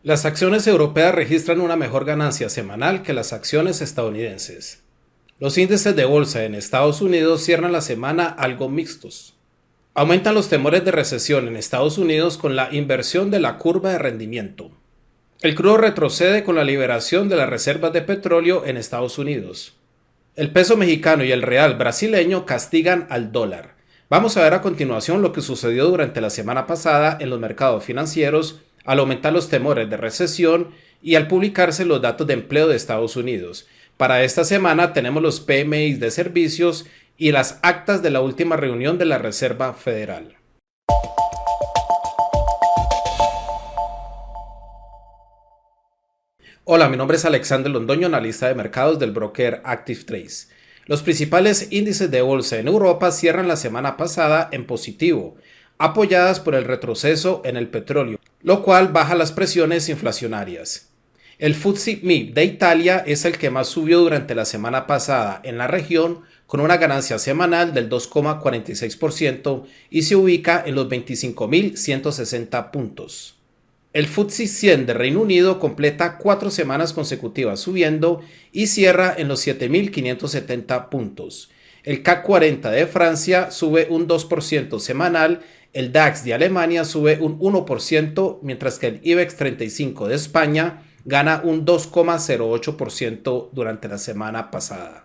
Las acciones europeas registran una mejor ganancia semanal que las acciones estadounidenses. Los índices de bolsa en Estados Unidos cierran la semana algo mixtos. Aumentan los temores de recesión en Estados Unidos con la inversión de la curva de rendimiento. El crudo retrocede con la liberación de las reservas de petróleo en Estados Unidos. El peso mexicano y el real brasileño castigan al dólar. Vamos a ver a continuación lo que sucedió durante la semana pasada en los mercados financieros al aumentar los temores de recesión y al publicarse los datos de empleo de Estados Unidos. Para esta semana tenemos los PMI de servicios y las actas de la última reunión de la Reserva Federal. Hola, mi nombre es Alexander Londoño, analista de mercados del broker Active Trades. Los principales índices de bolsa en Europa cierran la semana pasada en positivo, apoyadas por el retroceso en el petróleo, lo cual baja las presiones inflacionarias. El FTSE MIB de Italia es el que más subió durante la semana pasada en la región, con una ganancia semanal del 2,46% y se ubica en los 25.160 puntos. El FTSE 100 de Reino Unido completa 4 semanas consecutivas subiendo y cierra en los 7.570 puntos. El CAC 40 de Francia sube un 2% semanal, el DAX de Alemania sube un 1%, mientras que el IBEX 35 de España gana un 2,08% durante la semana pasada.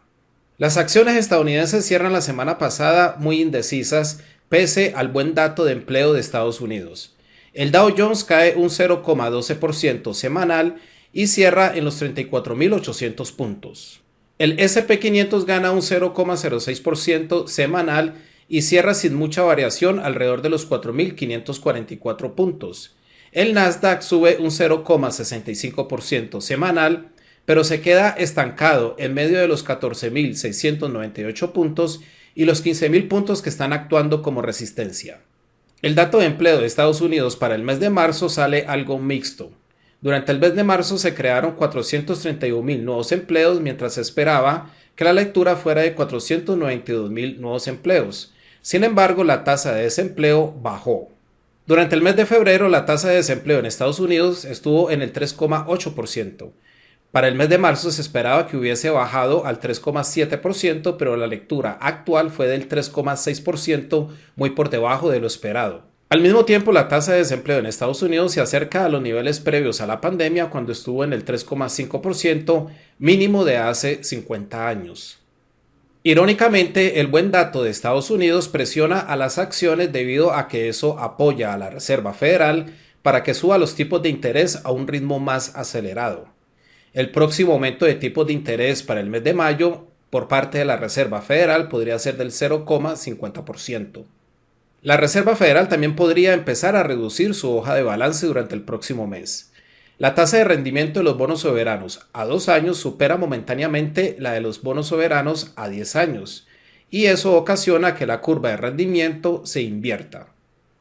Las acciones estadounidenses cierran la semana pasada muy indecisas pese al buen dato de empleo de Estados Unidos. El Dow Jones cae un 0,12% semanal y cierra en los 34.800 puntos. El S&P 500 gana un 0,06% semanal y cierra sin mucha variación alrededor de los 4.544 puntos. El Nasdaq sube un 0,65% semanal, pero se queda estancado en medio de los 14.698 puntos y los 15.000 puntos que están actuando como resistencia. El dato de empleo de Estados Unidos para el mes de marzo sale algo mixto. Durante el mes de marzo se crearon 431.000 nuevos empleos, mientras se esperaba que la lectura fuera de 492.000 nuevos empleos. Sin embargo, la tasa de desempleo bajó. Durante el mes de febrero, la tasa de desempleo en Estados Unidos estuvo en el 3,8%. Para el mes de marzo se esperaba que hubiese bajado al 3,7%, pero la lectura actual fue del 3,6%, muy por debajo de lo esperado. Al mismo tiempo, la tasa de desempleo en Estados Unidos se acerca a los niveles previos a la pandemia, cuando estuvo en el 3,5%, mínimo de hace 50 años. Irónicamente, el buen dato de Estados Unidos presiona a las acciones debido a que eso apoya a la Reserva Federal para que suba los tipos de interés a un ritmo más acelerado. El próximo aumento de tipos de interés para el mes de mayo por parte de la Reserva Federal podría ser del 0,50%. La Reserva Federal también podría empezar a reducir su hoja de balance durante el próximo mes. La tasa de rendimiento de los bonos soberanos a 2 años supera momentáneamente la de los bonos soberanos a 10 años, y eso ocasiona que la curva de rendimiento se invierta.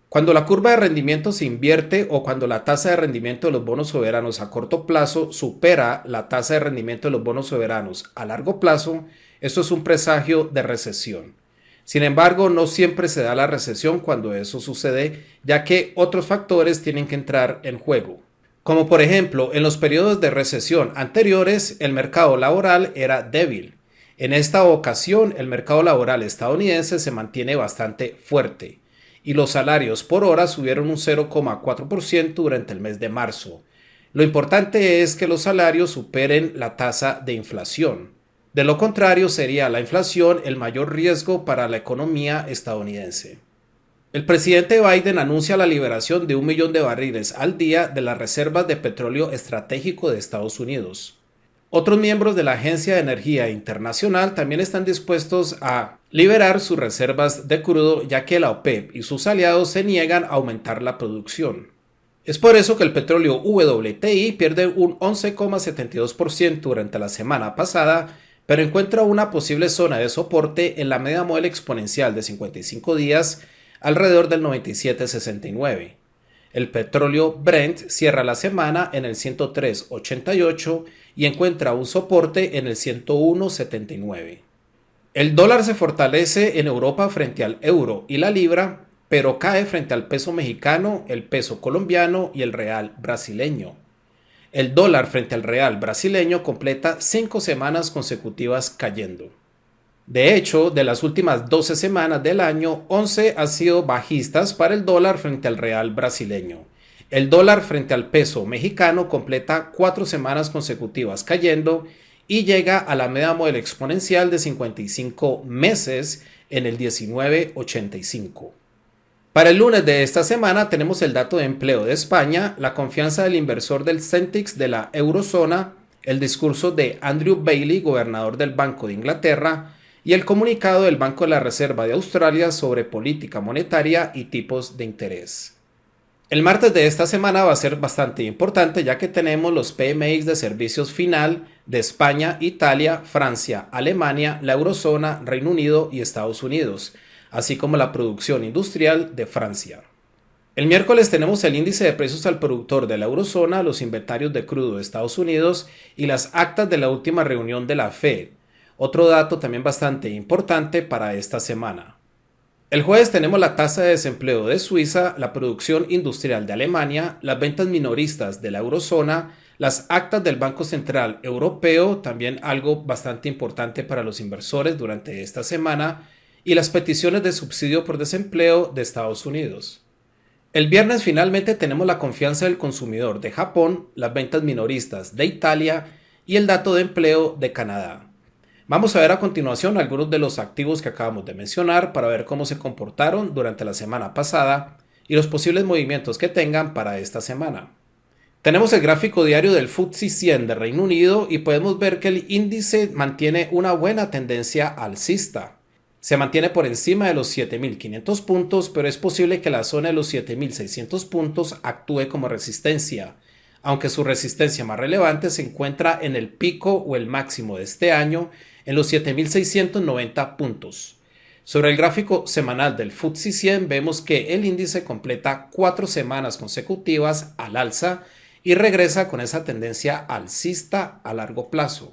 Cuando la curva de rendimiento se invierte o cuando la tasa de rendimiento de los bonos soberanos a corto plazo supera la tasa de rendimiento de los bonos soberanos a largo plazo, esto es un presagio de recesión. Sin embargo, no siempre se da la recesión cuando eso sucede, ya que otros factores tienen que entrar en juego. Como por ejemplo, en los periodos de recesión anteriores, el mercado laboral era débil. En esta ocasión, el mercado laboral estadounidense se mantiene bastante fuerte y los salarios por hora subieron un 0,4% durante el mes de marzo. Lo importante es que los salarios superen la tasa de inflación. De lo contrario, sería la inflación el mayor riesgo para la economía estadounidense. El presidente Biden anuncia la liberación de 1 millón de barriles al día de las reservas de petróleo estratégico de Estados Unidos. Otros miembros de la Agencia de Energía Internacional también están dispuestos a liberar sus reservas de crudo, ya que la OPEP y sus aliados se niegan a aumentar la producción. Es por eso que el petróleo WTI pierde un 11,72% durante la semana pasada, pero encuentra una posible zona de soporte en la media móvil exponencial de 55 días alrededor del 97,69. El petróleo Brent cierra la semana en el 103,88 y encuentra un soporte en el 101,79. El dólar se fortalece en Europa frente al euro y la libra, pero cae frente al peso mexicano, el peso colombiano y el real brasileño. El dólar frente al real brasileño completa 5 semanas consecutivas cayendo. De hecho, de las últimas 12 semanas del año, 11 han sido bajistas para el dólar frente al real brasileño. El dólar frente al peso mexicano completa 4 semanas consecutivas cayendo y llega a la media móvil exponencial de 55 meses en el 1985. Para el lunes de esta semana tenemos el dato de empleo de España, la confianza del inversor del Centix de la eurozona, el discurso de Andrew Bailey, gobernador del Banco de Inglaterra, y el comunicado del Banco de la Reserva de Australia sobre política monetaria y tipos de interés. El martes de esta semana va a ser bastante importante ya que tenemos los PMI de servicios final de España, Italia, Francia, Alemania, la eurozona, Reino Unido y Estados Unidos, así como la producción industrial de Francia. El miércoles tenemos el índice de precios al productor de la eurozona, los inventarios de crudo de Estados Unidos y las actas de la última reunión de la Fed. Otro dato también bastante importante para esta semana. El jueves tenemos la tasa de desempleo de Suiza, la producción industrial de Alemania, las ventas minoristas de la eurozona, las actas del Banco Central Europeo, también algo bastante importante para los inversores durante esta semana, y las peticiones de subsidio por desempleo de Estados Unidos. El viernes finalmente tenemos la confianza del consumidor de Japón, las ventas minoristas de Italia y el dato de empleo de Canadá. Vamos a ver a continuación algunos de los activos que acabamos de mencionar para ver cómo se comportaron durante la semana pasada y los posibles movimientos que tengan para esta semana. Tenemos el gráfico diario del FTSE 100 de Reino Unido y podemos ver que el índice mantiene una buena tendencia alcista. Se mantiene por encima de los 7.500 puntos, pero es posible que la zona de los 7.600 puntos actúe como resistencia, aunque su resistencia más relevante se encuentra en el pico o el máximo de este año en los 7.690 puntos. Sobre el gráfico semanal del FTSE 100 vemos que el índice completa 4 semanas consecutivas al alza y regresa con esa tendencia alcista a largo plazo.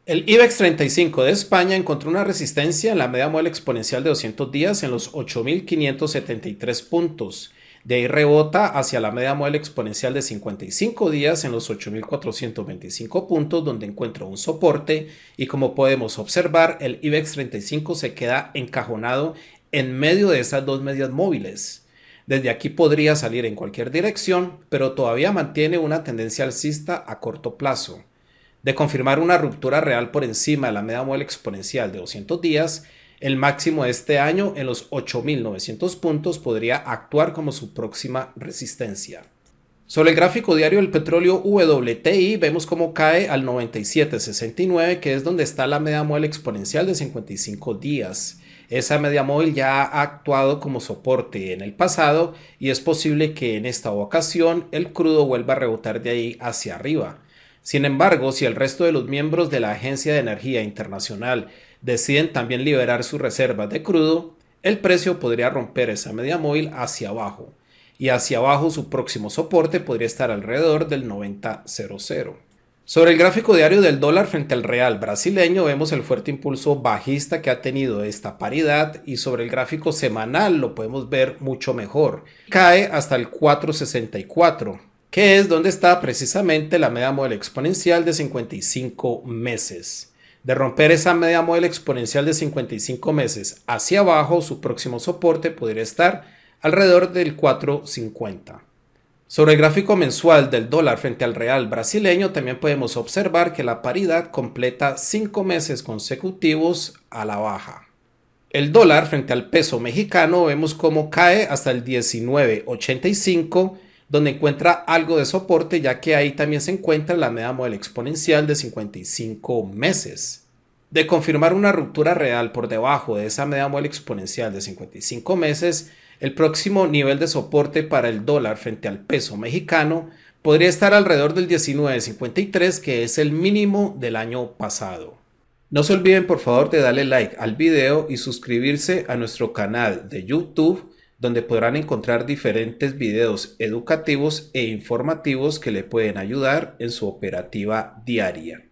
El IBEX 35 de España encontró una resistencia en la media móvil exponencial de 200 días en los 8.573 puntos. De ahí rebota hacia la media móvil exponencial de 55 días en los 8.425 puntos, donde encuentra un soporte y como podemos observar, el IBEX 35 se queda encajonado en medio de esas dos medias móviles. Desde aquí podría salir en cualquier dirección, pero todavía mantiene una tendencia alcista a corto plazo. De confirmar una ruptura real por encima de la media móvil exponencial de 200 días, el máximo de este año en los 8.900 puntos podría actuar como su próxima resistencia. Sobre el gráfico diario del petróleo WTI vemos cómo cae al 97.69, que es donde está la media móvil exponencial de 55 días. Esa media móvil ya ha actuado como soporte en el pasado y es posible que en esta ocasión el crudo vuelva a rebotar de ahí hacia arriba. Sin embargo, si el resto de los miembros de la Agencia de Energía Internacional deciden también liberar sus reservas de crudo, el precio podría romper esa media móvil hacia abajo, y hacia abajo su próximo soporte podría estar alrededor del 90.00. Sobre el gráfico diario del dólar frente al real brasileño vemos el fuerte impulso bajista que ha tenido esta paridad y sobre el gráfico semanal lo podemos ver mucho mejor. Cae hasta el 4.64, que es donde está precisamente la media móvil exponencial de 55 meses. De romper esa media móvil exponencial de 55 meses hacia abajo, su próximo soporte podría estar alrededor del 4.50. Sobre el gráfico mensual del dólar frente al real brasileño también podemos observar que la paridad completa 5 meses consecutivos a la baja. El dólar frente al peso mexicano vemos cómo cae hasta el 19.85, donde encuentra algo de soporte ya que ahí también se encuentra la media móvil exponencial de 55 meses. De confirmar una ruptura real por debajo de esa media móvil exponencial de 55 meses, el próximo nivel de soporte para el dólar frente al peso mexicano podría estar alrededor del 19.53, que es el mínimo del año pasado. No se olviden por favor de darle like al video y suscribirse a nuestro canal de YouTube, donde podrán encontrar diferentes videos educativos e informativos que le pueden ayudar en su operativa diaria.